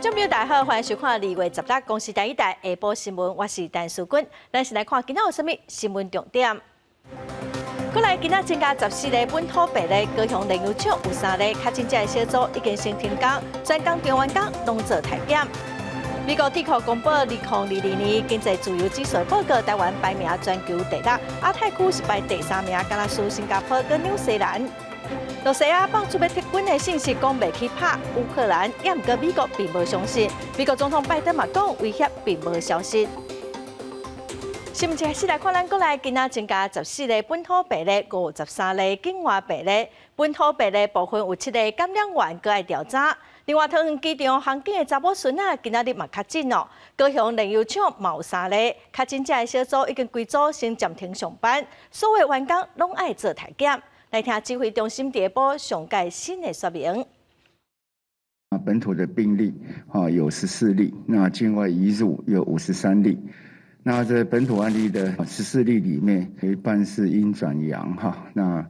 众朋友，大家好，欢迎收看2月16日公视第一台下晡新闻，我是陈淑君。咱先来看今仔有啥物新闻重点。过来，今仔增加14例本土病例，高雄炼油厂有3例确诊者的小组已经先停工，全工中员工拢做体检。美国智库公布2022年经济自由指数报告，台湾排名全球第6，亚太区是排第3名，敢若输新加坡跟纽西兰。罗西亚放出要撤军的信息，讲袂去拍乌克兰，也毋过美国并无相信。美国总统拜登嘛讲威胁并无消息。新闻一开始来看，咱国内今仔增加14例本土病例，53例境外病例。本土病例部分有7例感染源，搁爱调查。另外，桃园机场航警的查某孙仔今仔日嘛确诊咯。高雄炼油厂嘛有3例确诊者的小组已经规组先暂停上班，所有员工拢爱做体检。来听指挥中心第一波上届新的说明。本土的病例有14例，那境外移入有53例。那在本土案例的14例里面，有一半是阴转阳那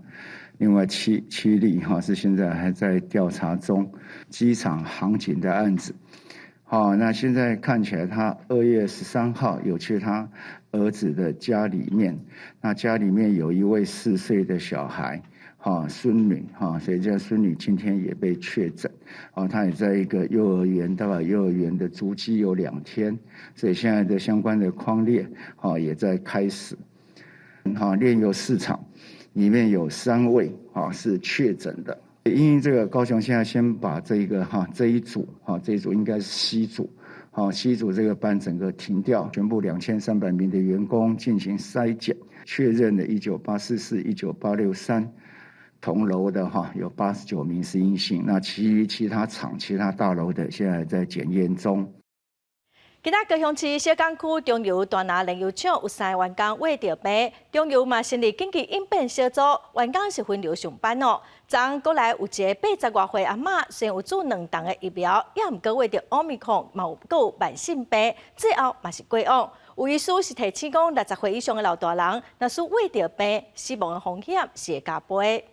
另外七例是现在还在调查中。机场航警的案子，那现在看起来他2月13号有去他儿子的家里面，那家里面有一位4岁的小孩。孙女所以这孙女今天也被确诊，她也在一个幼儿园，大概幼儿园的足迹有2天，所以现在的相关的匡列也在开始。炼油市场里面有3位是确诊的，因为这个高雄现在先把这一组这一组应该是西组。西组这个班整个停掉，全部2300名的员工进行筛检，确认了19844、19863。同楼的有89名是阴性，那其他厂、其他大楼的现在在检验中。今仔高雄市小港区中油大拿炼油厂有3个员工胃着病，中油嘛成立紧急应变小组，员工是分流上班哦。昨过来有一个80多岁阿嬷，虽然有注2档的疫苗，也毋过为着奥密克戎，嘛有够慢性病，最后嘛是过往。有医师是提醒讲，60岁以上的老大人，若是胃着病，死亡的风险是会加倍。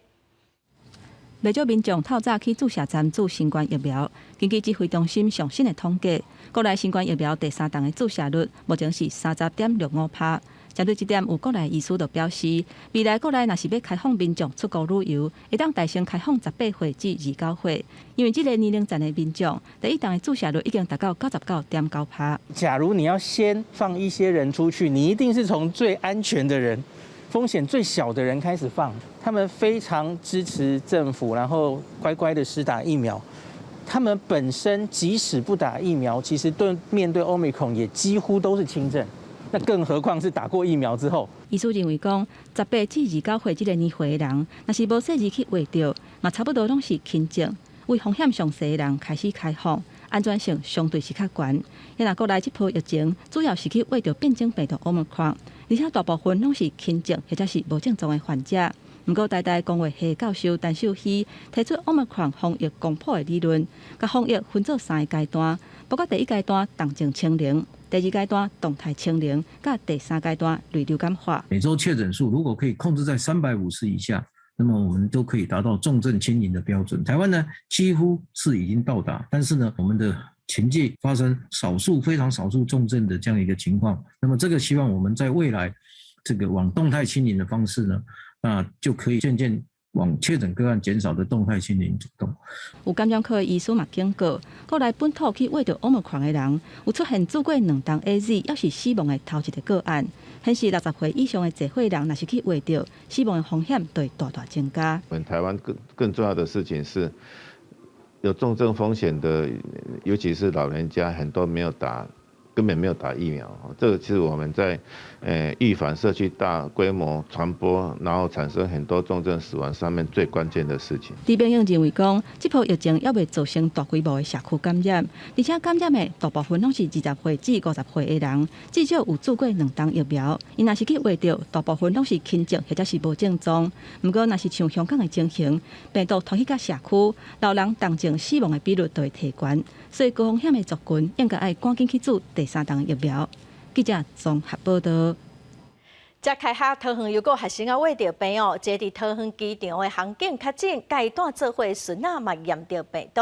不少民众透早去注射站注新冠疫苗。根据指挥中心上新的统计，国内新冠疫苗第3档的注射率目前是30.65%。针对这点，有国内医师就表示，未来国内若是要开放民众出国旅游，会当大声开放18岁至29岁，因为这个年龄层的民众，第1档的注射率已经达到99.9%。假如你要先放一些人出去，你一定是从最安全的人。风险最小的人开始放，他们非常支持政府，然后乖乖的施打疫苗。他们本身即使不打疫苗，其实面对 Omicron 也几乎都是轻症，那更何况是打过疫苗之后。医师认为讲，18至29岁这个年岁的人，若是无细致去画着，嘛差不多拢是轻症，为风险上细的人开始开放。安全性相对是较悬，因为国内这波疫情主要是去为着变种病毒 Omicron， 而且大部分拢是轻症或者是无症状的患者。不过，台大公卫系教授陈秀熙提出 Omicron 防疫光谱的理论，甲防疫分做3个阶段，包括第1阶段动静清零，第2阶段动态清零，甲第3阶段类流感化。每周确诊数如果可以控制在350以下。那么我们都可以达到重症清零的标准。台湾呢，几乎是已经到达，但是呢，我们的前届发生非常少数重症的这样一个情况。那么这个希望我们在未来这个往动态清零的方式呢，那就可以渐渐往确诊个案减少的动态清零走动。有感染科的医师嘛警告，国内本土去为着 Omicron 的人，有出现做过2档 AZ 要是死亡的头一个个案。显示60岁以上的集会人，若是去画着死亡的风险，对大大增加。我们台湾更重要的事情是，有重症风险的，尤其是老人家，很多根本没有打疫苗，这个是我们在预防社区大规模传播，然后产生很多重症死亡上面最关键的事情。李炳英认为讲，这波疫情也未造成大规模的社区感染，而且感染的大部分拢是20岁至50岁的人，至少有做过2档疫苗。因若是去画着，大部分拢是轻症或者是无症状。不过，若是像香港的情形，病毒传去到社区，老人重症死亡的比率就会提悬。所以高风险的族群应该爱赶紧去注第3档疫苗。记者综合报道。才开学，桃园又有学生胃着病哦，这伫桃园机场的航警确诊，甲伊带做伙孙仔嘛验着病毒。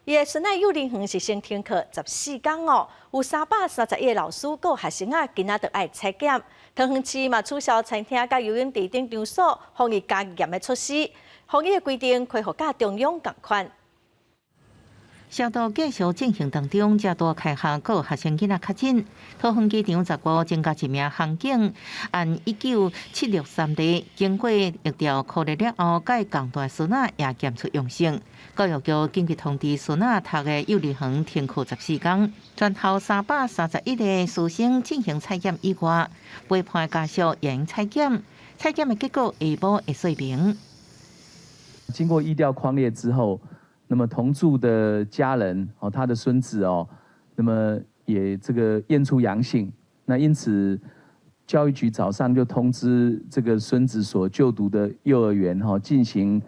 伊的孙仔幼龄园是先停课14天哦，有331个老师佮学生啊，今仔就爱采检。桃园市嘛取消餐厅甲游泳池等场所防疫加严的措施，防疫的规定恢复甲中央同款。消毒继续进行当中，正大开学各学生囡仔确诊。桃园机场15增加一名航警，按19763例，经过疫调考虑了后，该共大孙仔也检出阳性。教育局紧急通知孙仔读的幼儿园停课14天，全校331个师生进行采检以外，陪伴家属也应采检。采检的结果下晡会说明。经过疫调匡列之后。那么同住的家人哦，他的孙子哦，那么也这个验出阳性，那因此教育局早上就通知这个孙子所就读的幼儿园哈，进行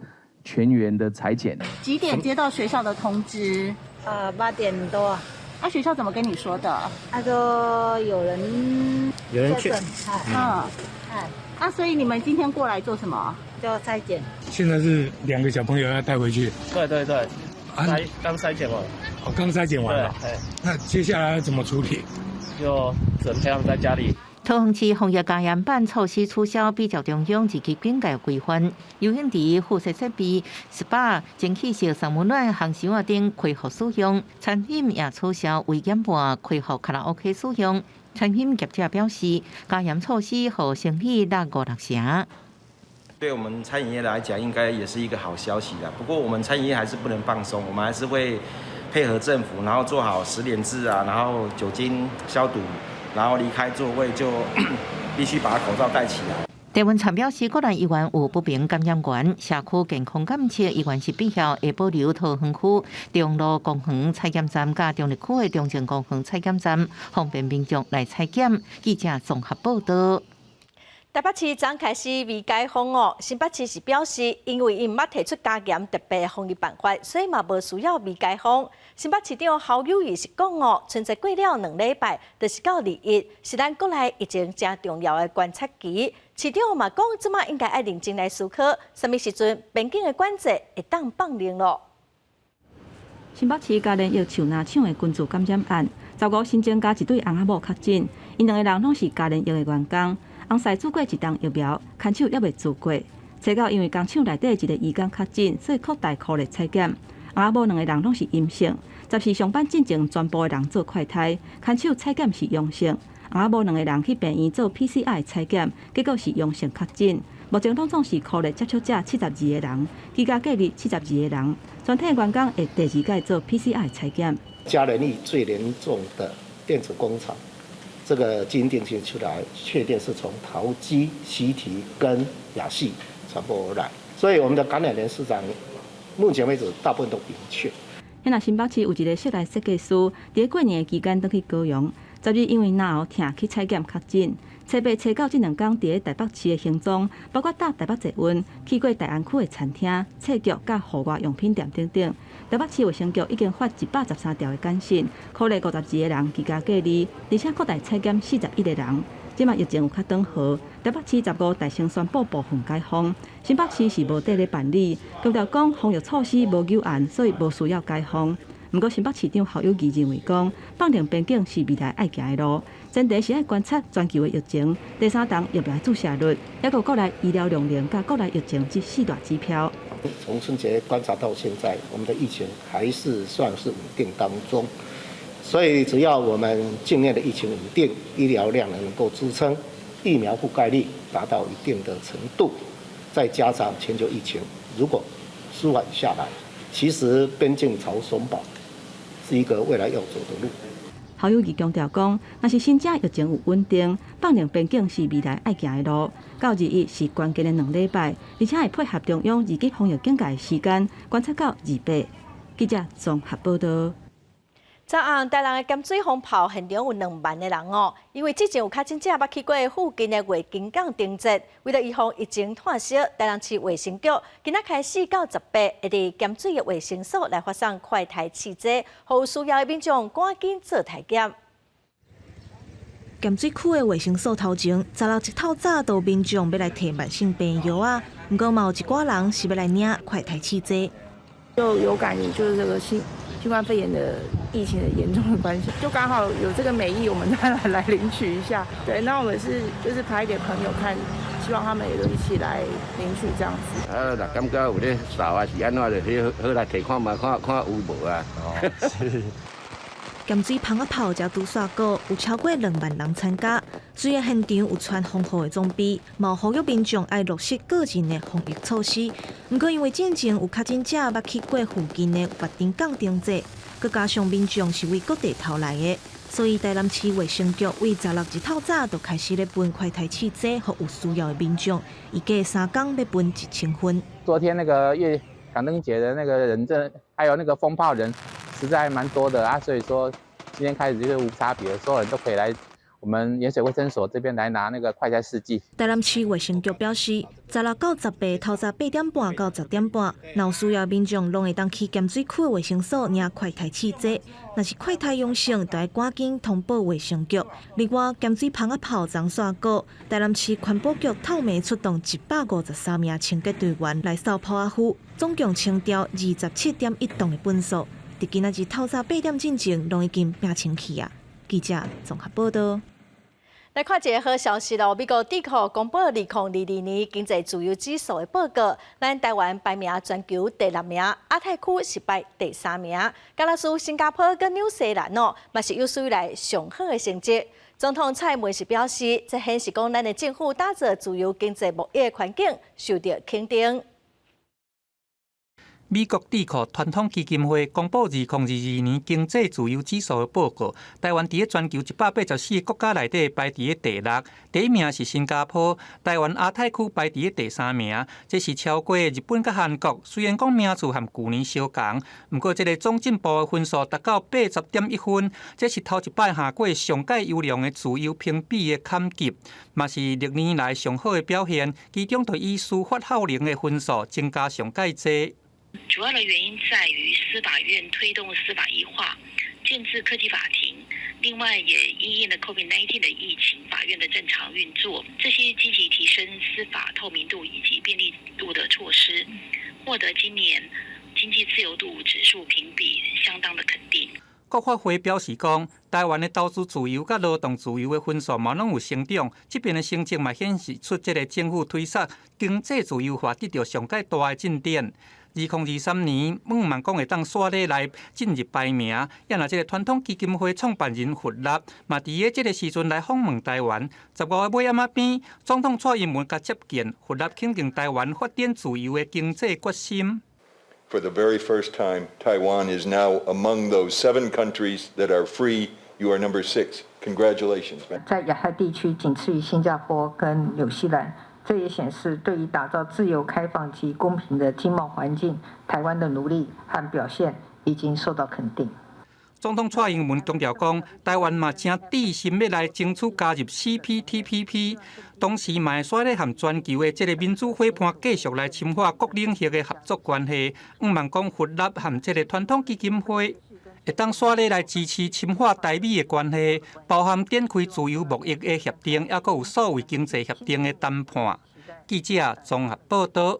全员的采检。几点接到学校的通知？8点多。那学校怎么跟你说的？他说有人确诊。那所以你们今天过来做什么？就筛检。现在是2个小朋友要带回去。对，刚筛检完。哦，刚筛检完了。那接下来要怎么处理？就只能陪他们在家里。桃园市防疫加严版措施取消，比照中央自己境界规范，游泳池、附设设备、SPA、蒸汽式三温暖、烘箱啊等恢复使用，餐饮也取消微减半，恢复卡拉 OK 使用。餐饮业者表示，加严措施和生意达5-6成。对我们餐饮业来讲，应该也是一个好消息的。不过，我们餐饮业还是不能放松，我们还是会配合政府，然后做好10连制啊，然后酒精消毒，然后离开座位就必须把口罩戴起来。台湾参表示，个人医院有不明感染源，社区健康监测医院是必要会保留桃园区中路公园采检站、甲中立区的中正公园采检站，方便民众来采检。记者综合报道。台北市昨开始未解封哦，新北市是表示，因为因毋捌提出加严特别防疫办法，所以嘛无需要未解封。新北市长侯友宜是讲哦，春节过了2礼拜，就是到2日，是咱国内疫情真重要的观察期。市长嘛讲，即马应该爱认真来思考，什么时阵边境的管制会当放零咯。新北市家连药树林厂的群聚感染案，15新增加一对翁仔某确诊，因2个人拢是家连药的员工。翁婿煮过一档疫苗，牵手也未做过。查到因为工厂内底一个员工确诊，所以扩大扩列采检。翁仔某2个人拢是阴性，14上班进前全部的人做快筛，牵手采检是阳性。翁仔某2个人去病院做 PCR 采检，结果是阳性确诊。目前拢总是扩列接触者72个人，居家隔离72个人。全体员工会第2届做 PCR 采检。嘉仁义最严重的电子工厂。这个基因定性出来，确定是从陶基、西提跟亚细传播而来，所以我们的感染源市场目前为止大部分都明确。那新北市有一个室内设计师，伫过年期间倒去高雄，10日因为脑痛去采检确诊。初8、初9这2天伫台北市的行踪，包括到台北捷运、去过大安区的餐厅、册局、甲户外用品店等等。台北市卫生局已经发113条的简讯，鼓励52个人居家隔离，而且扩大采检41个人。即马疫情有较缓和，台北市15大城宣布部分解封，新北市是无底咧办理。强调讲防疫措施无有案，所以无需要解封。不过新北市长侯友宜认为讲，放零边境是未来爱行的路，前提是爱观察全球的疫情，第3档疫苗注射率，还有国内医疗量能甲国内疫情这4大指标。从春节观察到现在，我们的疫情还是算是稳定当中，所以只要我们境内的疫情稳定，医疗量能够支撑，疫苗覆盖率达到一定的程度，再加上全球疫情如果舒缓下来，其实边境朝松绑是一个未来要走的路。侯友宜强调讲，若是新正疫情有稳定，放零边境是未来爱行的路。到2日是关键的2礼拜，而且会配合中央2级防疫警戒的时间，观察到28。记者综合报道。昨暗台南的咸水风炮现场有2万个人哦，因为之前有确诊者捌去过附近的月经港定节，为了预防疫情拓烧，台南市卫生局今仔开始到18会伫咸水的卫生所来发送快筛试剂，予有需要的民众赶紧做体检。咸水区的卫生所头前，早六一透早都有民众要来摕慢性病药啊，不过嘛有一寡人是要来领快筛试剂。就有感，就是这个新冠肺炎的疫情的严重的关系，就刚好有这个美意，我们当然来领取一下。对，那我们就是拍给朋友看，希望他们也都一起来领取这样子。若感觉有咧扫啊是安怎就去好来摕看嘛，看有无啊。咸水芳仔炮才拄煞过，有超过2万人参加。虽然现场有穿防护的装备，嘛呼吁民众爱落实个人的防疫措施。不过因为进前有确诊者捌去过附近的月顶港停坐，佮加上民众是为各地头来的，所以台南市卫生局为16日透早就开始咧分快筛试剂，予有需要的民众，预计3天要分1000份。昨天那个港灯节的那个人证，还有那个风炮人。实在蛮多的啊，所以说今天开始就是无差别，所有人都可以来我们盐水卫生所这边来拿那个快筛试剂。台南市卫生局表示，16到18透早8点半到10点半，若有需要民众拢会当去咸水区的卫生所领快筛试剂。若是快筛阳性，就要赶紧通报卫生局。另外，咸水芳仔炮张煞过，台南市环保局透暝出动153名清洁队员来扫炮仔区，总共清掉27.1吨的粪扫。伫今仔日透早8点进前，拢已经拼清去啊！记者综合报道。来看一个好消息咯，美国智库公布2022年经济自由指数的报告，咱台湾排名全球第6名，亚太区是排第3名。加拿大、新加坡跟纽西兰嘛是有史以来上好的成绩。总统蔡英文是表示，这显示讲咱的政府打造自由经济贸易的环境受到肯定。美国智库传统基金会公布2022年经济自由指数的报告，台湾伫全球184个国家内底排伫第6，第1名是新加坡，台湾亚太区排伫第3名，这是超过日本甲韩国。虽然讲名次和去年相同，不过这个总进步的分数达到80.1分，这是头一摆下过上界优良的自由评比的坎级，嘛是历年来上好的表现。其中就以司法效能的分数增加上界多。主要的原因在于司法院推动司法一化，建制科技法庭，另外也因应了 COVID-19 的疫情，法院的正常运作，这些积极提升司法透明度以及便利度的措施，获得今年经济自由度指数评比相当的肯定。国发会表示讲，台湾的投资自由甲劳动自由的分数嘛拢有成长，这边的成绩嘛显示出这个政府推动经济自由化得到上界大的进展。2023年，梦万讲会当刷咧来进入排名，也若这个传统基金会创办人胡立嘛，伫个这个时阵来访问台湾。15月尾暗仔边，总统蔡英文甲接见胡立，肯定台湾发展自由的经济决心。For the very first time, Taiwan is now among those 7 countries that are free. You are number 6. Congratulations, man. 在亚太地区仅次于新加坡跟纽西兰。这也显示，对于打造自由、开放及公平的经贸环境，台湾的努力和表现已经受到肯定。总统蔡英文强调讲，台湾嘛正致心要来争取加入 CPTPP， 同时嘛会刷咧和全球的这个民主伙伴继续来深化各领域的合作关系。望讲佛立和这个传统基金会会当刷咧来支持深化台美的关系，包含展开自由贸易的协定，也佫有所谓经济协定的谈判。记者综合报道。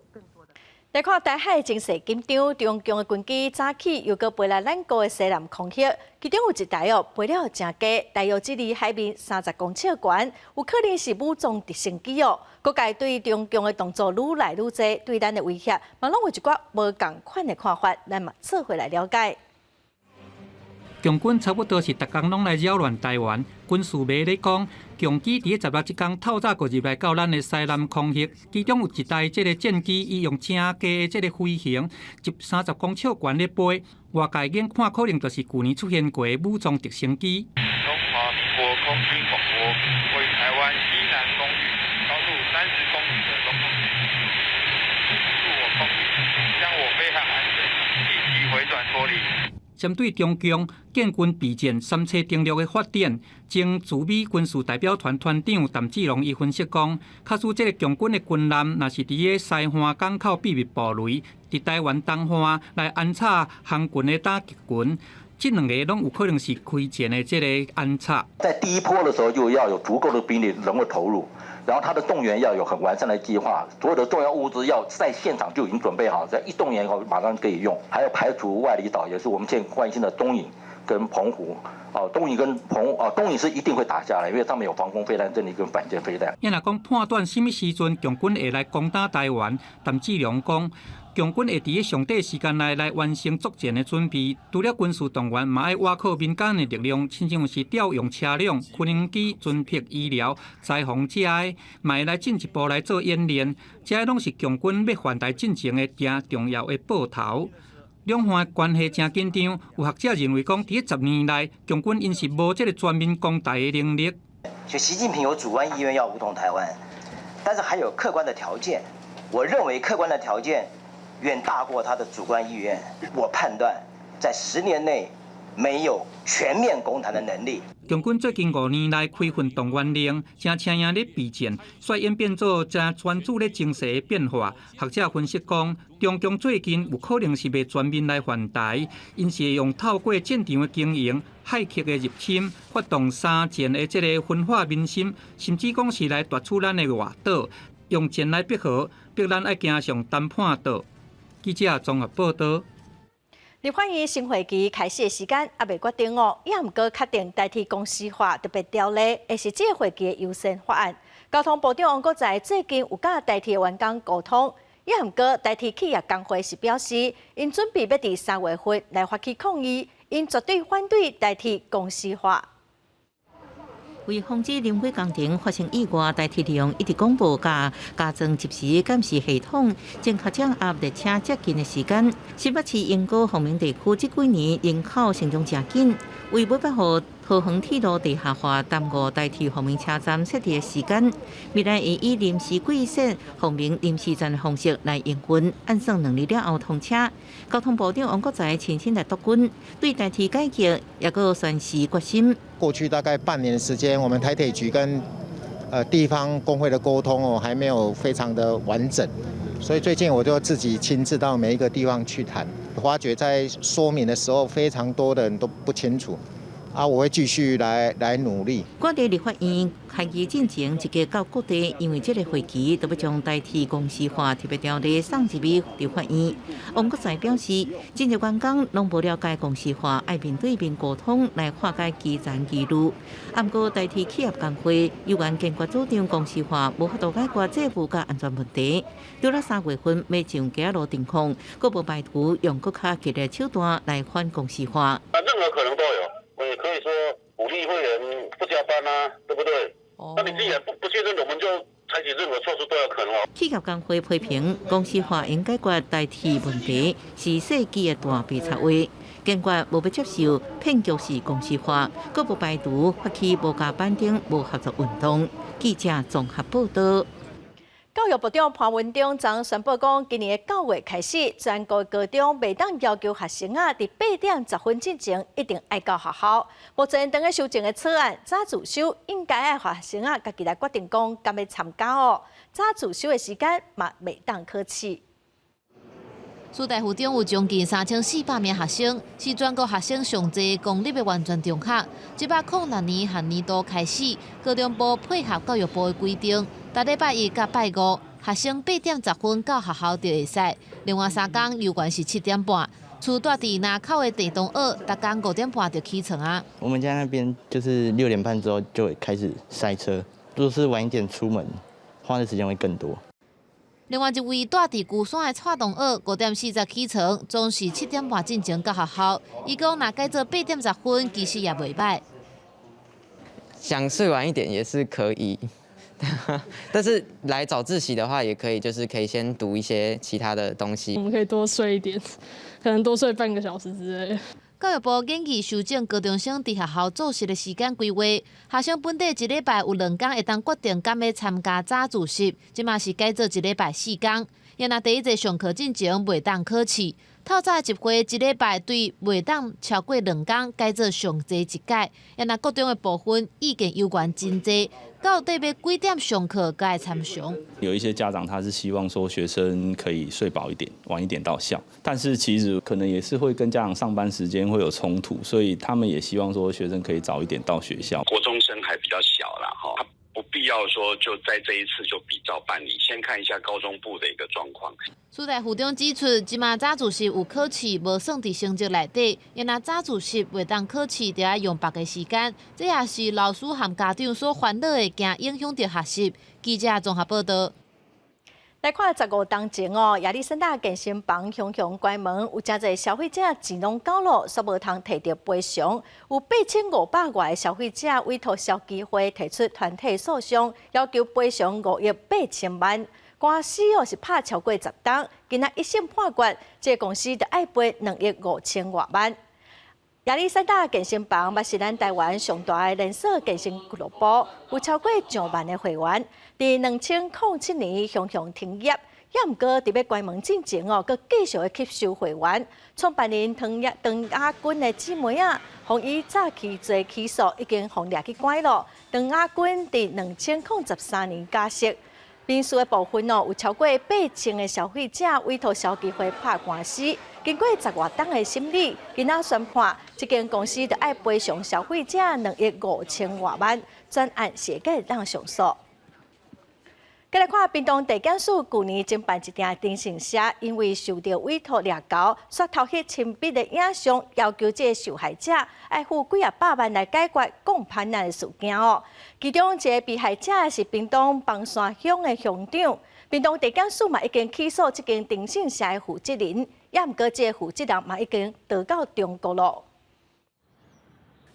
来看台海情势紧张，中共的军机早起又搁飞来咱国的西南空域，其中有一台飞了真低，大约距离海面30公尺悬，有可能是武装直升机哦。各界对中共的动作愈来愈多，对咱的威胁嘛，拢有一寡无共款的看法，咱嘛做回来了解。共军差不多是逐工拢来扰乱台湾。军事媒咧讲，共机伫16日刚透早就入来到咱的西南空域，其中有一台这个战机，伊用正低的这个飞行，30公尺悬咧飞。外界眼看可能就是去年出现过的武装直升机。中华民国空军广播，为台湾西南空域高度30公里的中空区，助我空域，将我飞航安全，立即回转脱离。针对中共建军备战3车登陆的发展，前驻美军事代表团团长谭志龙伊分析讲，假使这个共军的军舰若是伫个西岸港口秘密布雷，伫台湾东岸来安插航军的打击群，这2个拢有可能是开战的这个安插。在第一波的时候，就要有足够的兵力能够投入。然后它的动员要有很完善的计划，所有的重要物资要在现场就已经准备好，在一动员以后马上可以用。还有排除外离岛，也是我们现在关心的东引跟澎湖。东引跟东引是一定会打下来，因为上面有防空飞弹阵地跟反舰飞弹。因若讲判断什么时阵强军会来攻打台湾，陈志良讲，强军会伫上短时间内来完成作战的准备。除了军事动员，嘛要挖靠民间的力量，亲像是调用车辆、无人机、军辟、医疗、灾防这些，嘛会来进一步来做演练。这些拢是强军要犯台进前的正重要的报头。两岸的关系真紧张，有学者认为讲，伫10年来，强军因是无这个全面攻台的能力。就习近平有主观意愿要武统台湾，但是还有客观的条件。我认为客观的条件远大过他的主观意愿。我判断，在10年内没有全面攻台的能力。强军最近5年来开训动员令，正请赢咧备战，率演变做真专注咧情势的变化。学者分析讲，中共最近有可能是袂全面来犯台，因是会用透过战场的经营、骇客的入侵，发动3战的这个分化民心，甚至讲是来夺取咱的外岛，用剑来逼和，逼咱爱行上谈判道。记者综合报道。立法院新会期开始的时间还未决定哦，也毋过确定代替公司化特别条例，会是这个会期的优先法案。交通部长王国材最近有甲代替员工沟通，也毋过代替企业工会是表示，因准备要伫3月份来发起抗议，因绝对反对代替公司化。为防止临火工程发生意外，代替利用一直广播加装及时监视系统，正确掌握列车接近的时间。新北市永高凤鸣地区这几年人口成长真紧，为要把互桃园铁路地下化耽误代替凤鸣车站设置的时间，未来会以临时轨线凤鸣临时站的方式来营运，按算2日了后通车。交通部长王国材亲身来督军，对代替改革也个宣示决心。过去大概半年的时间，我们台铁局跟地方工会的沟通还没有非常的完整，所以最近我就自己亲自到每一个地方去谈，发觉在说明的时候非常多的人都不清楚。我会继续来努力。各地立法院开议进前，一个到各地，因为这个会期都要将代替公司化特别条例送入立法院。王国材表示，真侪员工拢无了解公司化，爱面对面沟通来化解基层疑虑。不过，代替企业工会有关坚决主张公司化无法度解决政府甲安全问题。到了3月份要上街路电控，佫无排除用佫较激烈手段来反公司化。任何可能都有。我也可以说鼓励会员不加班啊，对不对？那你既然不确认，我们就采取任何措施都有可能。企业工会批评公司化应解决代替问题是世纪的大白贼话，坚决无要接受骗局式公司化，佫无排除发起无加班等无合作运动。记者综合报道。教育部长潘文忠昨宣布讲，今年9月开始，全国高中袂当要求学生伫8点10分之前一定爱到学校。目前等个修正的草案，早自修应该爱学生家己来决定讲敢要参加哦。早自修的时间嘛袂当可取。苏大附中有将近3400名学生，是全国学生上侪公立的完全中学。106年学年度开始，高中部配合教育部的规定。每礼拜1甲拜5，学生8点10分到学校就会使。另外3天游园是7点半。厝住伫南口的地东2，逐天5点半就起床啊。我们家那边就是6点半之后就会开始塞车，如果是晚一点出门，花的时间会更多。另外一位住伫旧山的蔡东2，5点40起床，总是7点半进前到学校。伊讲若改做8点10分，其实也袂歹。想睡晚一点也是可以。但是来早自习的话，也可以，就是可以先读一些其他的东西。我们可以多睡一点，可能多睡半个小时之类的。教育部建议修正高中生伫学校做事的时间规划，学生本地一礼拜有2天会当决定敢要参加早自习，即嘛是改做一礼拜4天。也若第一节上课进前袂当考试，透早集会一礼拜对袂当超过2天，改做上侪1届。也若各中的部分意见有关真侪，到底要几点上课该参详？有一些家长他是希望说学生可以睡饱一点，晚一点到校，但是其实可能也是会跟家长上班时间会有冲突，所以他们也希望说学生可以早一点到学校。国中生还比较小啦，他不必要说就在这一次就比照办理，先看一下高中部的一个状况。苏台副长指出，即马早自习有考试无算伫成绩内底，因若早自习袂当考试，就要用别个时间，这也是老师和家长所烦恼的，惊影响到学习。记者综合报道。来看15当前哦，亚历山大健身房熊关门，有真侪消费者钱拢交了，煞无通摕到赔偿。有8500外的消费者委托消基会提出团体诉讼，要求赔偿5亿8千万。官司哦是拍超过10档，今仔一审判决，这个公司就要赔2亿5千多万。亚历山大健身房嘛是咱台湾上大的连锁健身俱乐部，有超过上万的会员。伫2007年熊停业，也毋过伫要关门之前哦，佮继续的吸收会员。创办人唐亚军的姊妹啊，互伊早期做起诉已经互掠去关了。唐亚军伫2013年假释。民事的部分哦，有超过8000个消费者委托消基会拍官司，经过10多档的审理，今仔宣判，这间公司就要赔偿消费者2亿5千多万，专案是会当上诉。再来看屏东地检署去年侦办一件电信社，因为受到委托掠交，刷头迄亲笔的影像，要求这受害者要付几啊百万来解决共叛难的事件哦。其中一个被害者是屏东邦山乡的乡长，屏东地检署嘛已经起诉这间电信社的负责人，也毋过这个负责人嘛已经逃到中国了。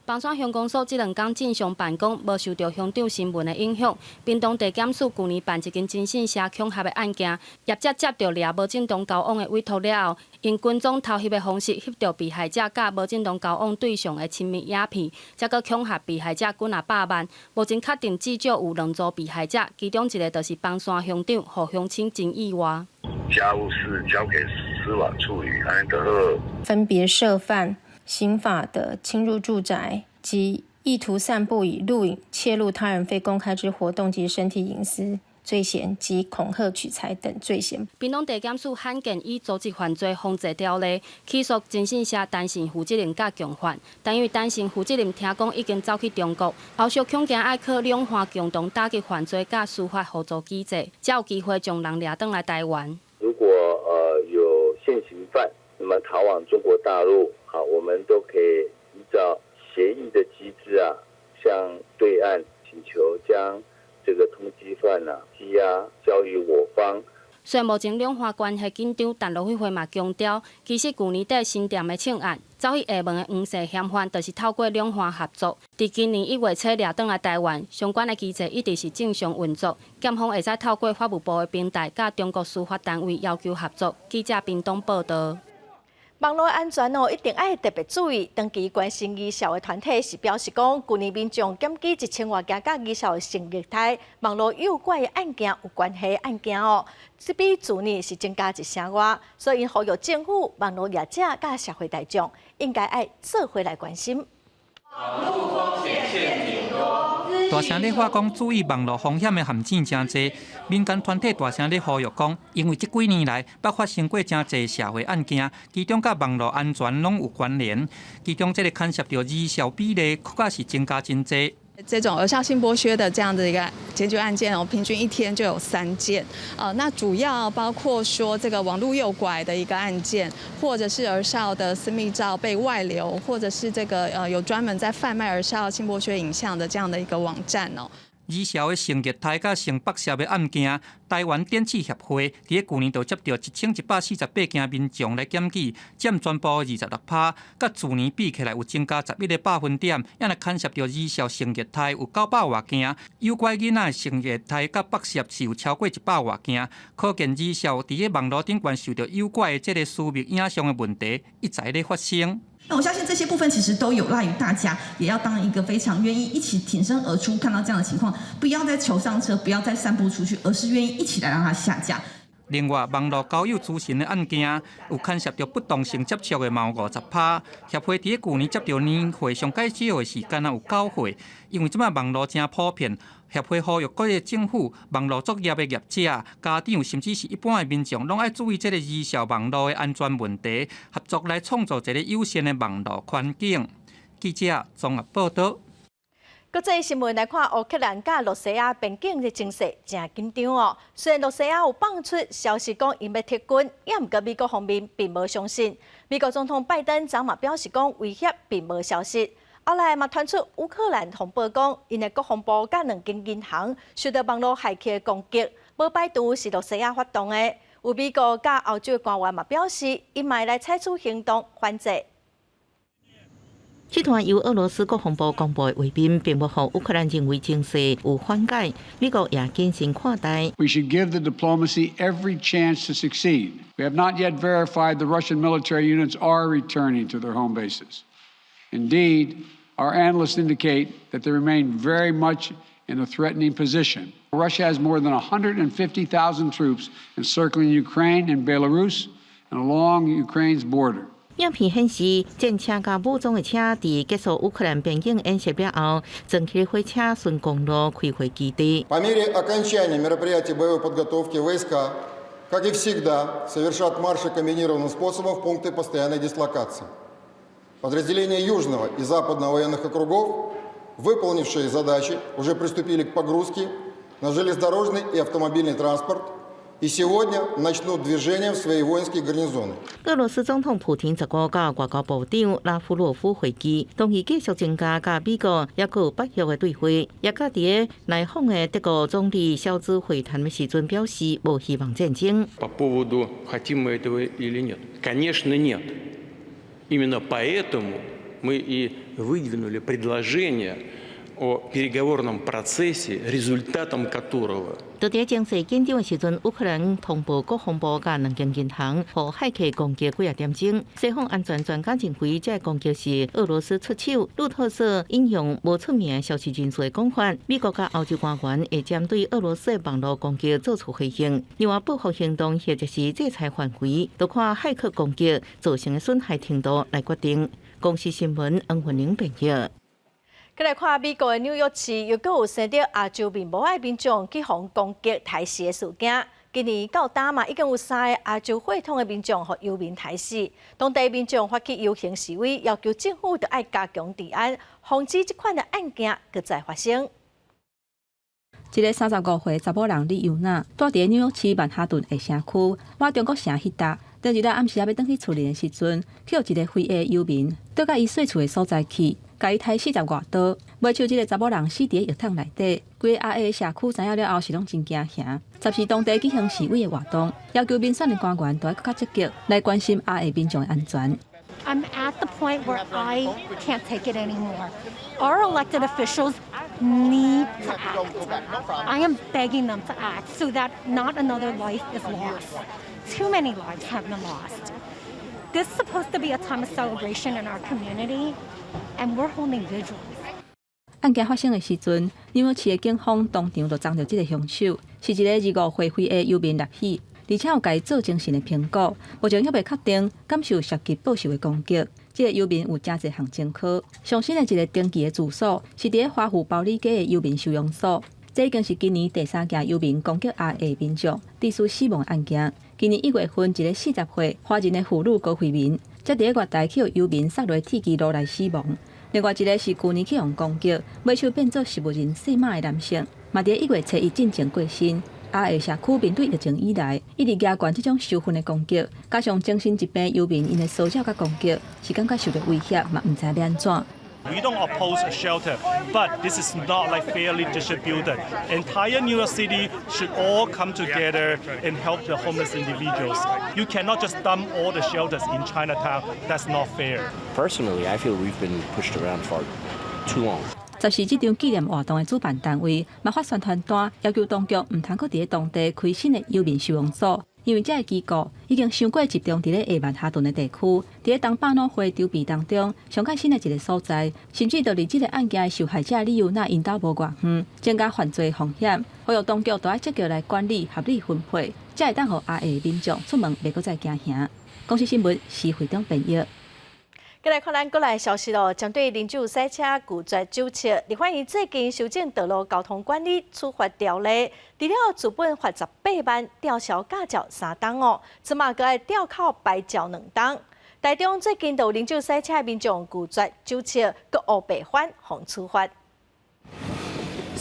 邦山乡公所这2天正常办公，无受到乡长新闻的影响。屏东地检署去年办一间征信社恐吓的案件，业者接到掠无正当交往的委托了后，用军种偷翕的方式翕到被害者甲无正当交往对象的亲密影片，再搁恐吓被害者几啊百万。目前确定至少有2组被害者，其中一个就是邦山乡长，互乡亲真意外。家务事交给司法处理，安得好。分别涉犯刑法的侵入住宅及意图散布以录影窃录他人非公开之活动及身体隐私罪嫌及恐吓取财等罪嫌。屏东地检署罕见以组织犯罪防治条例起诉征信社单身负责人甲共犯，但因为单身负责人听讲已经走去中国，后续恐惊要靠两岸共同打击犯罪甲司法合作机制，才有机会将人掠回来台湾。如果有现行犯那么逃往中国大陆，好，我们都可以依照协议的机制啊，向对岸请求将这个通缉犯羁押交予我方。虽然目前两岸关系紧张，但陆委会嘛强调，其实去年底新店的庆案，走去厦门的黄色嫌犯，就是透过两岸合作，伫今年1月初掠回来台湾，相关的机制一直是正常运作。检方会使透过法务部的平台，甲中国司法单位要求合作。记者屏东报道。网络安全哦，一定要特别注意。长期关心医疗的团体是表示讲，去年民众检举1000多件甲医疗性虐待、网络诱拐的案件有关系的案件哦，这比去年是增加1成多，所以呼吁政府、网络业者甲社会大众应该要做回来关心。网络风险陷阱多。大声咧发讲，注意网络风险的陷阱真多。民间团体大声咧呼吁讲，因为这几年来捌发生过真侪社会案件，其中甲网络安全拢有关联。其中这个牵涉到医疗比例，确实是增加真多。这种儿少性剥削的这样的一个检举案件哦，平均1天就有3件。那主要包括说这个网络诱拐的一个案件，或者是儿少的私密照被外流，或者是这个有专门在贩卖儿少性剥削影像的这样的一个网站哦。医疗的性虐待甲性剥削的案件，台湾电器协会伫去年就接到1148件民众来检举，占全部26%，甲去年比起来有增加11%，也若牵涉到医疗性虐待有900多件，诱拐囡仔性虐待甲剥削是有超过100多件，可见医疗伫个网络顶悬受到诱拐的这个私密影像的问题一再咧发生。那我相信这些部分其实都有赖于大家，也要当一个非常愿意一起挺身而出，看到这样的情况，不要再求上车，不要再散布出去，而是愿意一起来让它下架。另外，网络交友咨询的案件有牵涉到不当性接触的嘛有50%。协会伫去年接到年会上介少的时间有9回，因为即摆网络真普遍。协会呼吁各个政府、网络作业的业者、家长，甚至是一般的民众，拢要注意这个医疗网络的安全问题，合作来创造一个友善的网络环境。记者综合报道。国际新闻来看，乌克兰甲罗西亚边境的情势真紧张哦。虽然罗西亚有放出消息讲因要撤军，也毋过美国方面并无相信。美国总统拜登昨嘛表示讲威胁并无消息。后来嘛传出乌克兰通报讲，因的国防部甲2间银行受到网络骇客攻击，无排除是罗西亚发动的。有美国甲欧洲官员嘛表示，因嘛来采取行动反制。这段由俄罗斯国防部公布的画面，并不让乌克兰认为情势有缓解，美国也谨慎看待。We should give the diplomacy every chance to succeed. We have not yet verified the Russian military units are returning to their home bases. Indeed, our analysts indicate that they remain very much in a threatening position. Russia has more than 150,000 troops encircling Ukraine and Belarus and along Ukraine's border. 影片显示，战车甲武装的车伫结束乌克兰边境演习了后，整起火车顺公路开回基地。По мере окончания мероприятий боевой подготовки войска, как и всегда, совершат марши комбинированным способом в пункты постоянной дислокации. Подразделения Южного и Западного военных округов, выполнившие задачи, уже приступили к погрузке на железнодорожный и автомобильный транспорт. И сегодня начнут движение в свои воинские гарнизоны. 俄罗斯总统普京15甲外交部长拉夫罗夫会议，同意继续增加甲美国也有北约的对话。也甲伫来访的德国总理肖兹会谈的时阵表示，无希望战争。По поводу хотим мы этого или нет? Конечно, нет. Именно поэтому мы и выдвинули предложение о переговорном процессе, результатом которого. 就伫情势紧张的时阵，乌克兰通报国防部甲2间银行互骇客攻击几点钟。西方安全专家认为，这攻击是俄罗斯出手。路透社引用无出名的消息人士的讲法，美国甲欧洲官员会针对俄罗斯的网络攻击做出回应。另外，报复行动或者是制裁范围，都看骇客攻击造成的损害程度来决定。公司新闻黄云玲编译。再来看美国的纽约市，又有生到亚洲面无爱民众去防攻击台视的事件。今年到今嘛，已经有3个亚洲血统的民众和游民台视，当地民众发起游行示威，要求政府要爱加强治安，防止这款的案件再发生。一个35岁查某人李尤娜，住伫纽约市曼哈顿的社区，往中国城迄搭。第二日暗时要转去厝里的时阵，去有一个非裔游民倒甲伊睡厝的所在去。甲伊抬40外刀，袂像即个查某人死伫浴桶内底。规个阿 A 社区知影了后是拢真惊吓。10时当地举行示威的活动，要求民选的官员都要更加积极来关心阿 A 民众的安全。I'm at the point where I can't take it anymore. Our elected officials need to act. I am begging them to act so that not another life is lost. Too many lives have been lost. This is supposed to be a time of celebration in our community, and we're holding vigils. 案件发生的时阵，纽约市的警方当场就抓到这个凶手，是一个25岁非裔游民入去，而且有甲伊做精神的评估，目前还未确定感受涉及报仇的攻击。这个游民有真侪项前科，上新的一个登记的住所是伫华府包里街的游民收容所。这已经是今年第3件游民攻击阿 A 民众致死死亡案件。今年1月份，一个40岁华人的妇女高慧民，则伫月台去予游民摔落铁基路内死亡。另外一个是去年去用攻击，尾手变做食物人姓马的男性，嘛伫1月7日进前过身。阿 A 社区面对疫情以来，一直加悬这种受训的攻击，加上精神疾病游民因的骚扰甲攻击，是感觉受到威胁，嘛毋知要安怎。We don't oppose a shelter, but this is not like fairly distributed. Entire New York City should all come together and help the homeless individuals. You cannot just dump all the shelters in Chinatown. That's not fair. Personally, I feel we've been pushed around for too long. 就是这场纪念活动的主办单位，嘛发宣传单，要求当局唔通搁伫当地开新的游民收容所。因为这个机构已经伤过集中伫咧下曼哈顿的地区，伫咧东巴诺会周边当中上较新的一个所在，甚至就离这个案件的受害者李尤娜因兜无偌远，增加犯罪风险。呼吁当局都要积极来管理、合理分配，才会当互阿 A 民众出门袂搁再惊吓。公司新闻是会长编译。再来看咱国内消息咯，针对啉酒赛车拒绝酒测，立法院最近修正道路交通管理处罚条例，除了资本罚18万，吊销驾照3档哦，此嘛阁要吊扣牌照2档。台中最近就啉酒赛车民众拒绝酒测，阁500番，互处罚。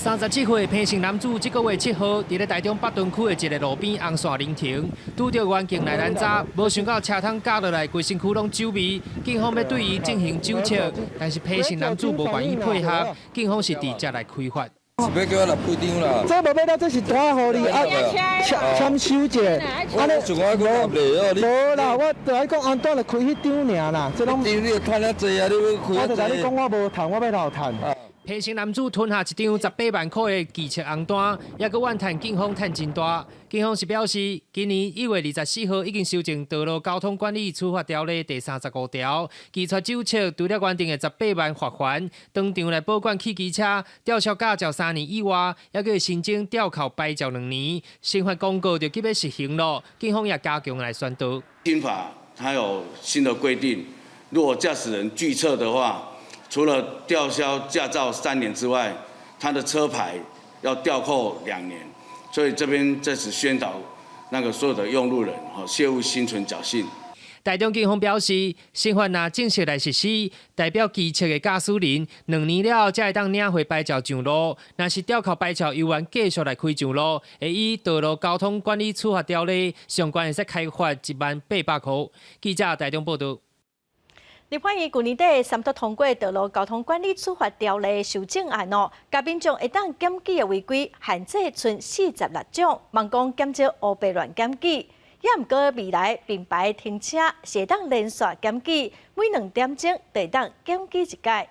37岁平姓男子，这个月7号，伫咧台中北屯区的一个路边红线临停，拄到远景来拦查，无想到车窗夹落来，规身躯拢酒味，警方要对伊进行酒测，但是平姓男子无愿意配合，警方是直接来开罚。是要叫我来开张啦？这无要啦，这是单互你签收者。安尼像我讲袂哦，无啦，我就爱讲安怎来开迄张尔啦，这拢。张你赚遐济啊，你要开遐济。我就甲你讲，我无趁，我要留趁。平姓男子吞下一张18万块的拒测红单，也阁怨趁警方趁真大。警方是表示，今年1月24号已经修正《道路交通管理处罚条例》第35条，拒绝酒测，除了原定的18万罚款，当场来保管汽机车，吊销驾照3年以外，也可以申请吊考牌照2年。刑法公告就急要实行了，警方也加强来宣导。新法它有新的规定，如果驾驶人拒测的话，除了吊销驾照3年之外，他的车牌要吊扣2年。所以这边在此宣导所有的用路人，切勿心存侥幸。台中警方表示，新法若正式来实施，代表机车的驾驶人2年了后才会当领回牌照上路。若是吊扣牌照，犹原继续来开上路，会以道路交通管理处罚条例相关会使开罚10800块。记者台中报道。立法院去年底3读通过《道路交通管理处罚条例》修正案甲民众会当检举的违规限制剩46种，望讲减少乌白乱检举。也毋过未来并排停车是会当连续检举，每2点钟就会当检举一届。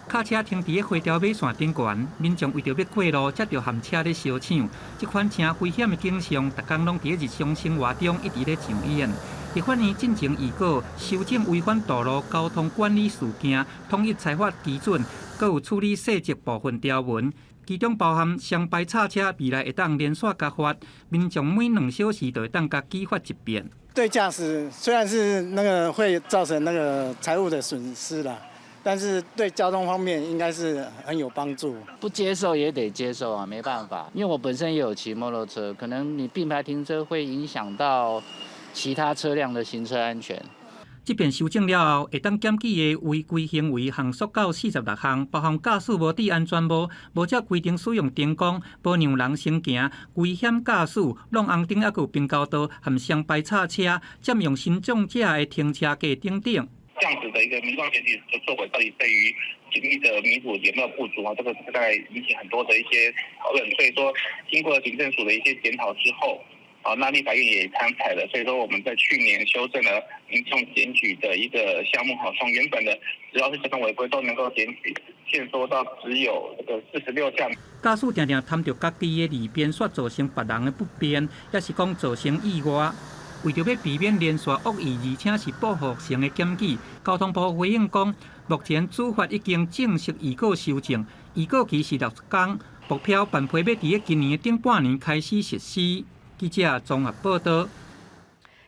卡车停伫咧花条马线顶悬，民众为着要过路，才着含车咧烧抢。这款真危险的景象，逐工拢伫咧日常生活中一直咧上演。立法院进行预告，修正违反道路交通管理事件统一裁罚基准，阁有处理细则部分条文，其中包含双排叉车未来会当连续加罚，民众每2小时就会当加记罚1遍。对驾驶虽然是会造成财务的损失啦，但是对交通方面应该是很有帮助。不接受也得接受啊，没办法，因为我本身也有骑摩托车，可能你并排停车会影响到其他车辆的行车安全。这边修正了后，会当检举的违规行为项缩到46项，包含驾驶无戴安全帽、无照规定使用灯光、无让人先行、危险驾驶、弄红灯，还有并交道和双排叉车、占用身障者的停车格等等。这样子的一个民众检举的作为，到底对于警力的弥补有没有不足啊？这个大概引起很多的一些讨论。所以说，经过警政署的一些检讨之后。那立法院也参采了，所以说我们在去年修正了民众检举的一个项目，从原本的只要是交通违规都能够检举，限缩到只有46项。驾驶常常贪着家己的利便，却造成别人的不便，也是讲造成意外。为着要避免连续恶意，而且是报复性的检举，交通部回应讲，目前主法已经正式预告修正，预告期是60天，目标办批要伫今年的顶半年开始实施。记者综合报道。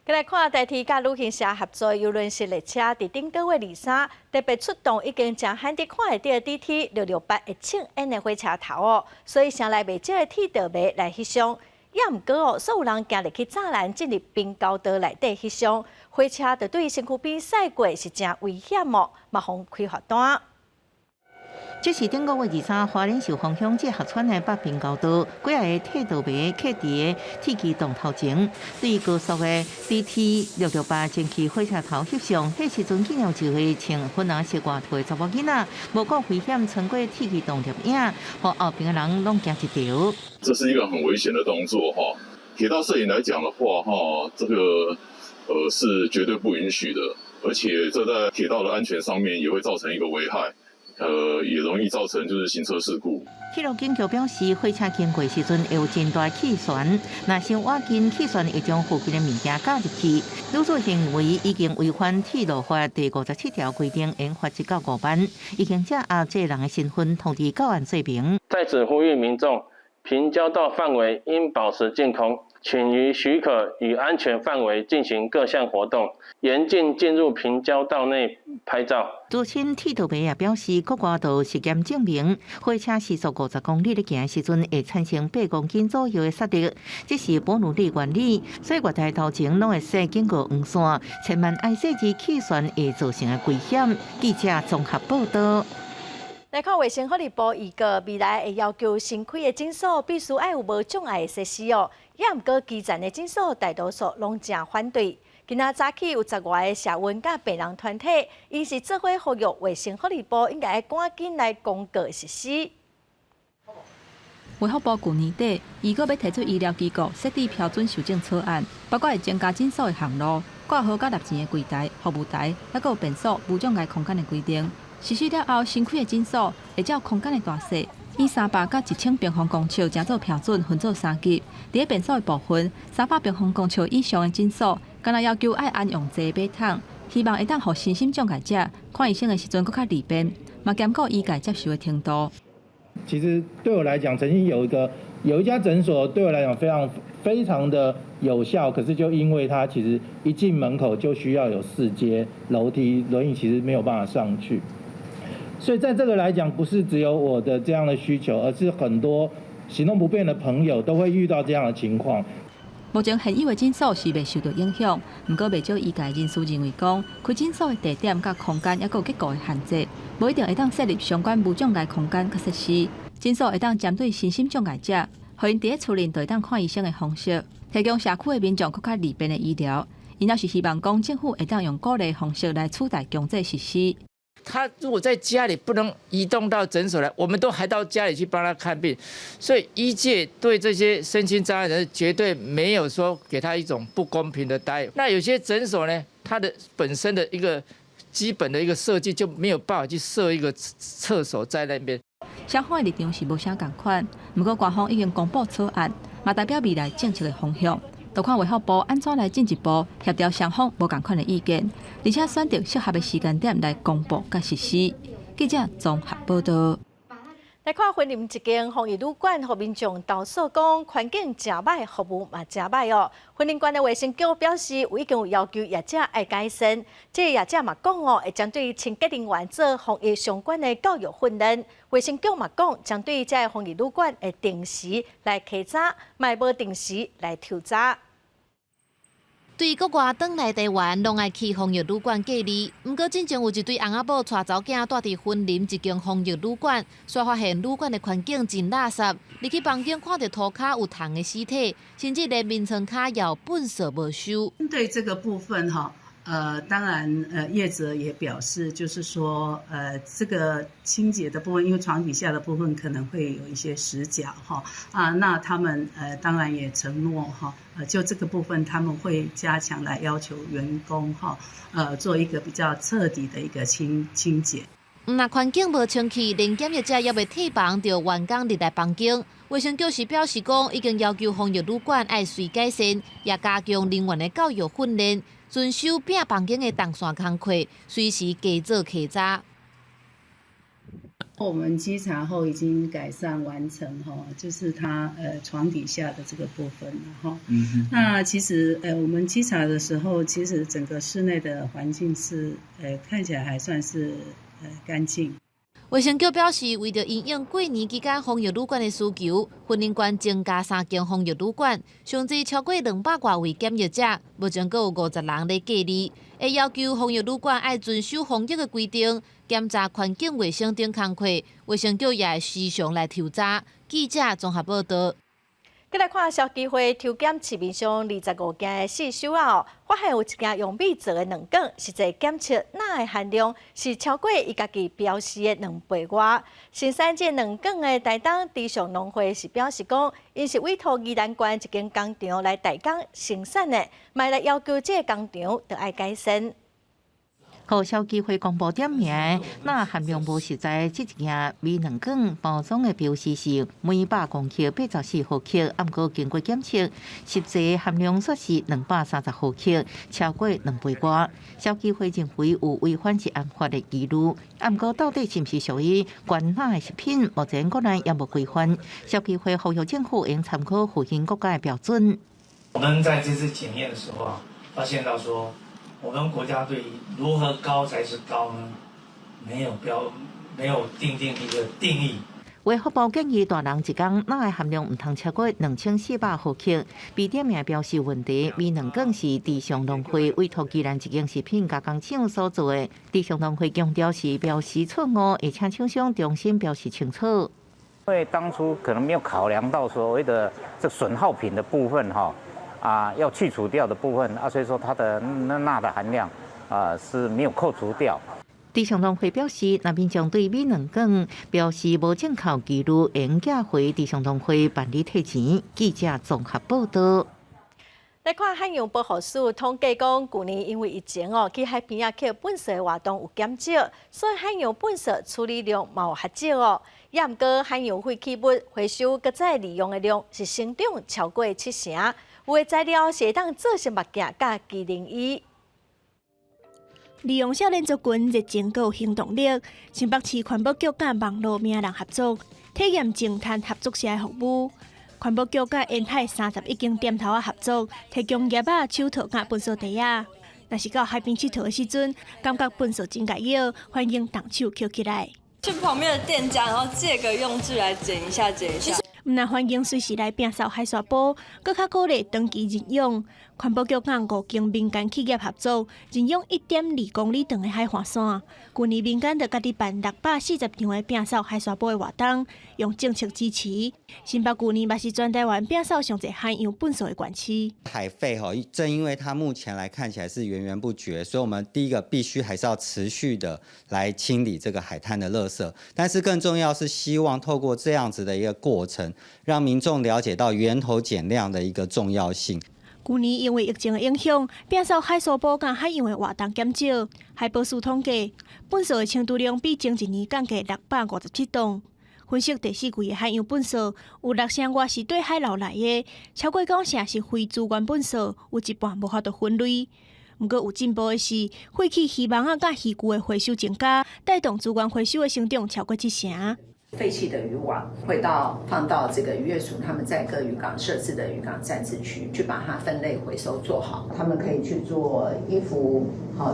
再来看台铁甲旅行社合作邮轮式列车，伫顶个月23特别出动，已经将罕得看得到 DT668的庆宴的火车头所以城内袂少的铁道迷来翕相。也毋过所有人行入去栅栏进入滨高道内底翕相，火车就对身躯边驶过是真危险嘛妨开罚单。这是顶个月23，花莲市方向接合川的北滨高道，几个铁道迷客伫个铁机洞头前，对高速的 DT668前期火车头翕相。迄时阵见了一位穿粉红色外套的查某囡仔，无顾危险穿过铁机洞摄影，和后边的人拢惊一条。这是一个很危险的动作哈。铁道摄影来讲的话哈，这个是绝对不允许的，而且这在铁道的安全上面也会造成一个危害。也容易造成就是行车事故。铁路警局表示，火车经过时阵会有真大气旋，若伤挖近，气旋会将附近的物件加入去。如此行为已经违反铁路法第57条规定，应罚1到5万。已经将这人的身份通知到案说明。在此呼吁民众，平交道范围应保持净空，请于许可与安全范围进行各项活动，严禁进入平交道内拍照。资深铁道迷也表示，国外道实验证明，火车时速50公里的行时阵会产生8公斤左右的刹力，这是波努力原理，所以月台头前拢会设警告黄线，千万爱细致气旋会造成的危险。记者综合报道。来看卫生福利部预告，未来会要求新开的诊所必须要有无障碍的设施哦。也毋过基层的诊所大多数拢正反对。今仔早起有10外个社运甲病人团体，伊是做伙呼吁卫生福利部应该赶紧来公告实施。卫福部去年底，预告要提出医疗机构设置标准修正草案，包括会增加诊所的项路、挂号甲纳钱的柜台、服务台，还有便所无障碍空间的规定。实施了后，新开的诊所会照空间的大小，以300到1000平方公尺，正做标准分做3级。伫便所的部分，300平方公尺以上的诊所，干那要求爱安用坐马桶，希望会当互身心障碍者看医生的时阵更较利便，嘛兼顾医界接受的程度。其实对我来讲，曾经有一家诊所对我来讲非常的有效，可是就因为它其实一进门口就需要有4阶楼梯，轮椅其实没有办法上去。所以在这个来讲，不是只有我的这样的需求，而是很多行动不便的朋友都会遇到这样的情况。目前现有的诊所是未受到影响，不过未少医界人士认为讲，开诊所的地点甲空间也有结构的限制，无一定会当设立相关无障碍空间甲设施。诊所会当针对身心障碍者，互因伫咧厝内就会当看医生的方式，提供社区的民众更较利便的医疗。因也是希望讲政府会当用鼓励的方式来取代强制实施。他如果在家里不能移动到诊所来，我们都还到家里去帮他看病，所以医界对这些身心障碍人绝对没有说给他一种不公平的待遇。那有些诊所呢，它的本身的一个基本的一个设计就没有办法去设一个厕所在那边。双方的立场是无啥共款，不过官方已经公布草案，嘛代表未来政策的方向。就看卫福部安怎来进一步协调双方无共款的意见，而且选择适合的时间点来公布甲实施。记者综合报道。来看云林一间防疫旅馆，互民众投诉讲环境真歹，服务嘛真歹哦。云林县的卫生局表示，已经有要求业者要改善。这业者嘛讲哦，会针对清洁人员做防疫相关的教育训练。卫生局嘛讲，针对这防疫旅馆会定时来稽查，嘛无定时来抽查。对国外返来台湾，拢爱去防疫旅馆隔离。不过，之前有一对翁仔某带查某囝住伫云林一间防疫旅馆，却发现旅馆的环境真垃圾。入去房间看到涂骹有虫的尸体，甚至连眠床骹也有粪扫无收。针对这个部分哈。当然，业者也表示，就是说，这个清洁的部分，因为床底下的部分可能会有一些死角哈那他们当然也承诺哈，就这个部分他们会加强来要求员工哈，做一个比较彻底的一个清洁。那环境无清气，连检疫者也未退房，就员工入来房间。卫生局是表示讲，已经要求防疫旅馆爱随改善，也加强人员的教育训练。遵守并房间的动线工课，随时加做稽查。我们稽查后已经改善完成哈，就是它床底下的这个部分了哈。那其实我们稽查的时候，其实整个室内的环境是看起来还算是干净。卫生局表示，为着因应过年期间防疫旅馆的需求，云林县增加3间防疫旅馆，上至超过200多位检疫者，目前阁有50人在隔离。会要求防疫旅馆要遵守防疫的规定，检查环境卫生等工课，卫生局也会时常来抽查。记者综合报道。再来看消基会抽检市面上25件的四手啊，发现有一件用米做的两管，实际检测钠的含量是超过伊家己标示的2倍外。生产这两管的台东地上农会是表示讲，因是委托宜兰县一间工厂来代工生产的，卖来要求这个工厂就要改善。互消基会公布点名，钠含量无实在。这一件米两管包装的标示是每100公克84毫克，不过经过检测，实际含量却是230毫克，超过2倍外。消基会认为有违反治安法的疑虑，不过到底是不是属于原钠的食品，目前国内也无规范。消基会呼吁政府应参考附近国家的标准。我们在这次检验的时候发现到说。我们国家对于如何高才是高呢？没有定一个定义。卫福部建议大人一天钠的含量唔通超过2400毫克。被点名标示问题，米两更是地上农会委托宜兰一间食品加工厂所做的。地上农会强调是标示错误，会请厂商重新标示清楚。因为当初可能没有考量到所谓的这损耗品的部分要去除掉的部分所以说它的钠的含量是没有扣除掉。地上农会表示，若民众对米两更表示无正确记录，应寄回地上农会办理退钱。记者综合报道。来看海洋保护署统计讲，去年因为疫情去海边捡粪扫的活动有减少，所以海洋粪扫处理量嘛有下少也毋过海洋废弃物回收搁再利用的量是成长超过70%，有的材料是会当做成物件甲机能衣。利用少年族群热情佮有行动力，新北市环保局甲网络名人合作，体验净碳合作社的服务。环保局甲沿海31间店头合作，提供叶仔、手套甲粪扫袋啊。若是到海边佚佗的时阵，感觉粪扫真解药，欢迎动手捡起来。去旁边的店家，然后借个用具来捡一下。毋但欢迎随时来摒扫海沙包，搁较鼓励长期任用。环保局甲5间民间企业合作，任用1.2公里长的海岸线。去年民间就家己办640场的摒扫海沙包的活动，用政策支持。新北去年嘛是全台湾摒扫上侪海洋粪扫的县市。海废正因为它目前来看起来是源源不绝，所以我们第一个必须还是要持续的来清理这个海滩的垃圾。但是更重要是希望透过这样子的一个过程，让民众了解到源头减量的一个重要性。去年因为疫情的影响，摒扫海沙包甲海洋的活动减少。海保署统计，粪扫的清除量比前一年降低657吨。分析第4季的海洋粪扫，有6成外是对海流来的，超过讲成是非资源粪扫，有一半无法度分类。不过有进步的是，废弃渔网甲渔具的回收增加，带动资源回收的成长超过70%。废弃的渔网会放到这个渔业署他们在各渔港设置的渔港暂置区去把它分类回收做好。他们可以去做衣服，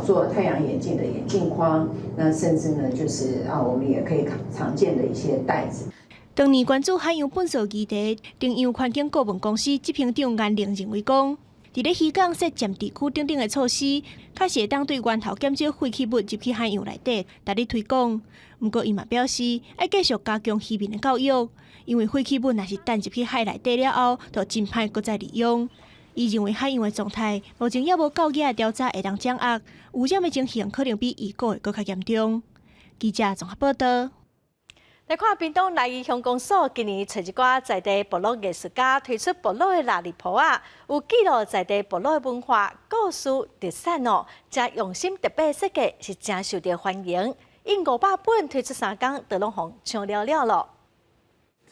做太阳眼镜的眼镜框，那甚至呢就是我们也可以常见的一些袋子。当年关注海洋粪扫议题，中央环境顾问公司执行长颜玲认为讲，伫咧渔港设占地区等等的措施，确实会当对源头减少废弃物入去海洋内底，大力推广。不过，伊嘛表示，要继续加强渔民的教育，因为废弃物若是弹入去海内底了后，就真歹搁再利用。伊认为海洋的状态，目前也无够野的调查会当掌握，污染的情形可能比预估的搁较严重。记者综合报道。来看屏东来义乡公所今年找一寡在地部落艺术家推出部落的拉力坡有记录在地部落的文化、故事、特产真用心特别设计，是真受到欢迎。因500本推出3天，就拢互抢了。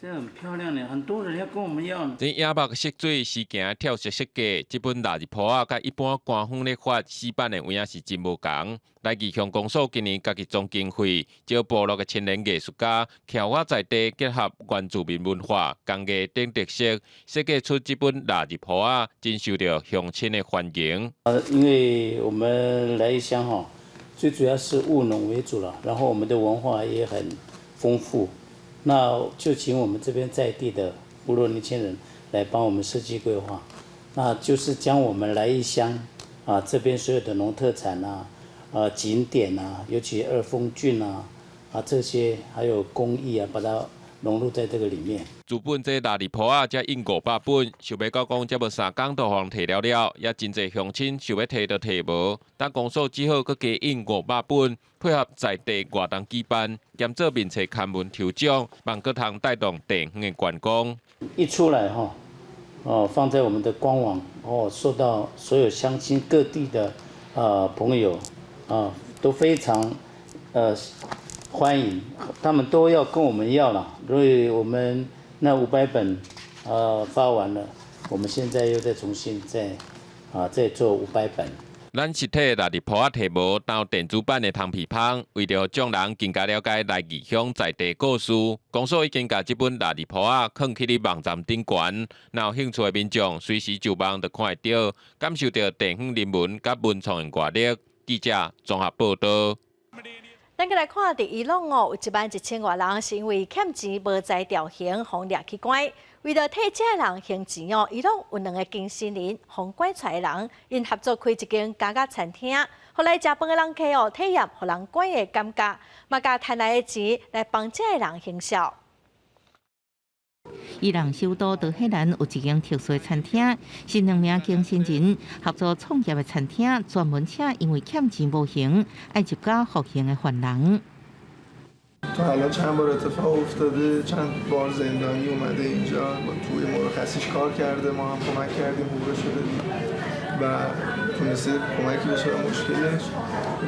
这很漂亮的，很多人要跟我们要。这野目色水实行跳色设计，这本蜡日坡甲一般官方咧发4版的有影是真无同。来义乡公所今年家己总经费，招部落的青年艺术家，巧活在地结合原住民文化、工艺等特色，设计出这本蜡日坡真受到乡亲的欢迎。因为我们来义乡最主要是务农为主了，然后我们的文化也很丰富，那就请我们这边在地的部落年轻人来帮我们设计规划，那就是将我们来义乡这边所有的农特产景点尤其二峰郡这些还有工艺把它融入在这个里面。主本这蜡日坡才印500本，想要到讲才无3天就互摕了，也真侪乡亲想要摕就摕无。但公所只好搁加印500本，配合在地活动举办，兼做面册刊文抽奖，望搁通带动地方的观光。一出来放在我们的官网受到所有乡亲各地的朋友都非常欢迎，他们都要跟我们要了，所以我们那500本发完了，我们现在又再重新再做500本。咱实体蜡日坡题目到电子版的通批芳，为了将人更加了解来义乡在地故事，公所已经把这本蜡日坡放去伫网站顶悬，若有兴趣的民众随时就网就看会到，感受到地方人文甲文创的活力。记者综合报道。咱再来看，伫伊朗有11000多人是因为欠钱无在调刑，互掠去关。为了替这人还钱伊朗有2个经纪人，互关出来的人，因合作开一间家家餐厅，后来食饭的人客体验互人关的感觉，嘛甲赚来的钱来帮这个人行销。伊朗首都德黑兰有一间特殊的餐厅，是2名经纪人合作创业的餐厅，专门请因为欠钱无还，爱入家服刑的犯人。 تا الان چند بار اتفاق افتاده چند بار زندانی اومده اینجا توی مرخصیش کار کرده ما هم کمک کردیم حقوق شده و تونسته کمکی بشه به مشکلش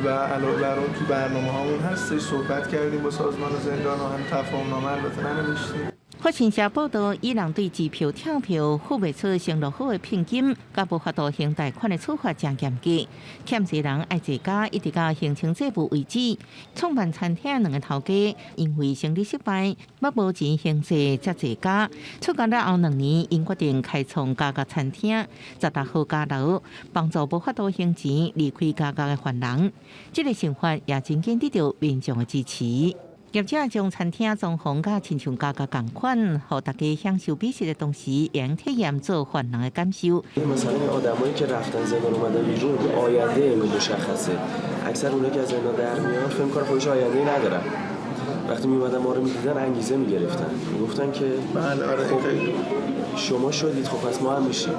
و علاوه بر اون تو برنامه هامون هستش صحبت کردیم با سازمان زندان و هم تفاهمنامه البته ننوشتیم 法新社报道，伊朗对机票、跳票付不出承诺好的聘金，甲无法度还贷款的处罚真严格。欠债人爱在家一直到还清债务为止。创办餐厅2个头家因为生意失败，要无钱还债才在家。出监了后2年，因决定开创家家餐厅，16号加楼，帮助无法度还钱离开家家的犯人。这个想法也真正得到民众的支持。 业者将餐厅装潢甲亲像家家共款，互大家享受美食的同时，也能体验做犯人的感受。 مثلا آدمایی که رفتن زندان اومدن بیرون آینده مشخصه. اکثر اونایی که از زندان در میان فکر می‌کنن خودش آینده‌ای ندارن. وقتی میومدن ما رو می‌دیدن انگیزه می‌گرفتن. میگفتن که خب شما شدید خب پس ما هم میشیم.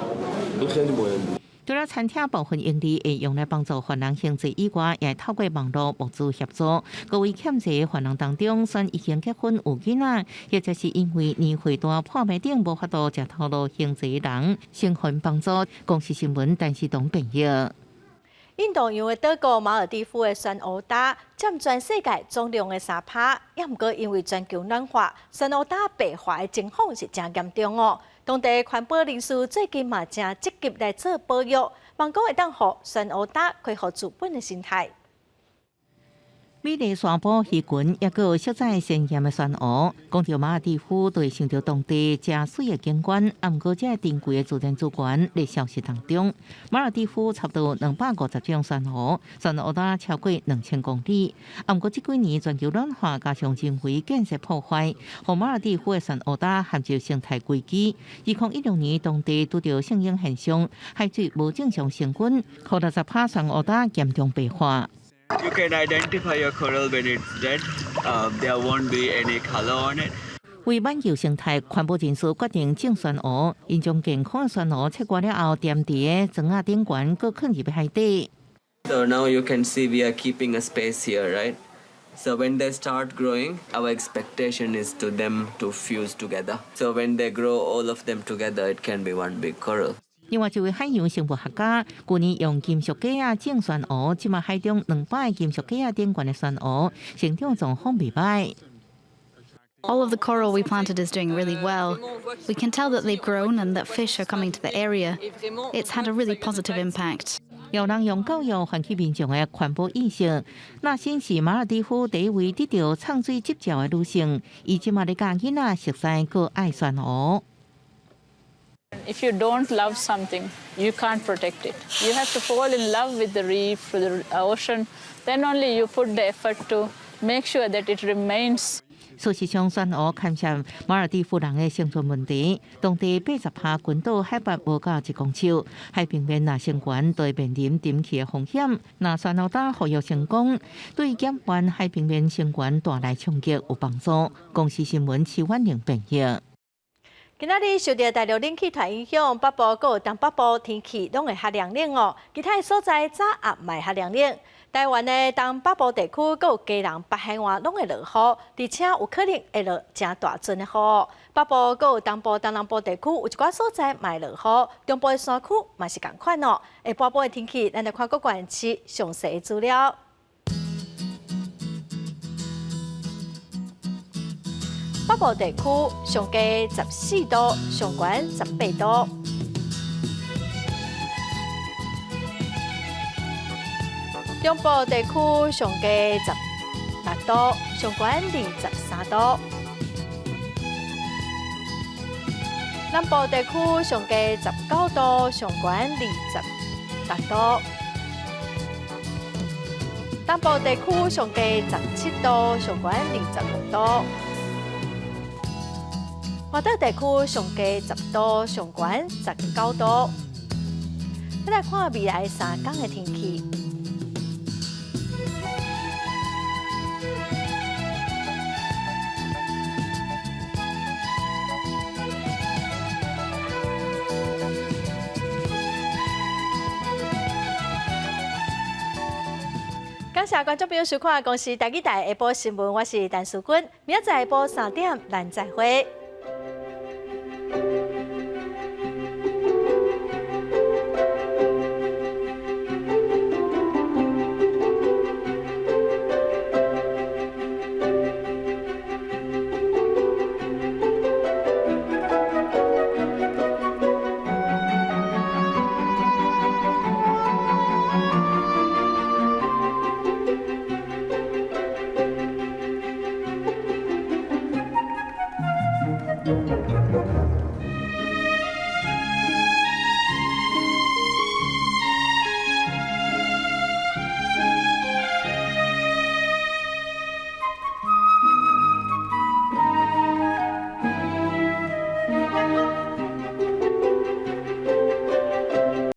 این خیلی مهم بود. 除了餐厅部分盈利会用来帮助犯人还债以外，也透过网络募资协助。各位欠债的犯人当中，选已经结婚有囡仔，或者是因为年岁大破病等无法度食头路还债的人，先寻帮助。公司新闻陈时东朋友。 印度洋的岛国马尔地夫的酸蚵达占全世界总量的3%，也毋过因为全球暖化，酸蚵达白化的情况是真严重哦。当地环保人士最近嘛正积极来做保育，望讲会当互酸蚵达恢复自本的生态。 美丽山坡鱼群，也有小在鲜艳的酸蚵。讲到马尔地夫，就会想到当地真水的景观，毋过这珍贵的自然资源在消失当中。马尔地夫差不多250种酸蚵，酸蚵达超过2000公里。毋过这几年全球暖化加上人为建设破坏，让马尔地夫的酸蚵达陷入生态危机。2016年，当地拄到性影现象，海水无正常升温，让60%酸蚵达严重白化。 You can identify your coral when it's dead. There won't be any color on it. 为挽救生态，环保人士决定种酸蚵，因将健康的酸蚵切割了后，点伫个庄仔顶悬，搁放入海底。So now you can see we are keeping a space here, right? So when they start growing, our expectation is to them to fuse together. So when they grow all of them together, it can be one big coral. 另外一位海洋生物学家，去年用金属架啊种酸蚵，即马海中200个金属架啊顶悬的酸蚵，成长状况未歹。 All of the coral we planted is doing really well. We can tell that they've grown and that fish are coming to the area. It's had a really positive impact. 有人用教育唤起民众的环保意识。那先是马尔地夫第一位得到畅水执照的女性，伊即马咧教囡仔熟悉个爱酸蚵。 If you don't love something, you can't protect it. You have to fall in love with the reef, with the ocean. Then only you put the effort to make sure that it remains. 事实上，酸蚵牵涉马尔地夫人的生存问题。当地80%群岛海拔无到1公尺，海平面若升悬，就会面临沉去的风险。若酸蚵达复育成功，对减缓海平面升悬带来冲击有帮助。公司新闻徐婉玲编译。 今仔日受到大陆冷气团影响，北部佮东北部天气拢会较凉冷哦。其他所在早暗嘛较凉冷。台湾的东北部地区佮有基隆、北海岸拢会落雨，而且有可能会落真大阵的雨。北部佮有东部、东南部地区有一寡所在嘛会落雨，中部的山区嘛是共款哦。下半部的天气，咱来看各县市详细的资料。 北部地区上低14度，上悬18度。中部地区上低16度，上悬23度。南部地区上低19度，上悬28度。东部地区上低17度，上悬26度；华岛地区上低10度，上悬19度。再来看未来3天的天气。感谢观众朋友收看《公视台语台下晡新闻》，我是陈淑君。明仔载下晡3点，咱再会。Thank you.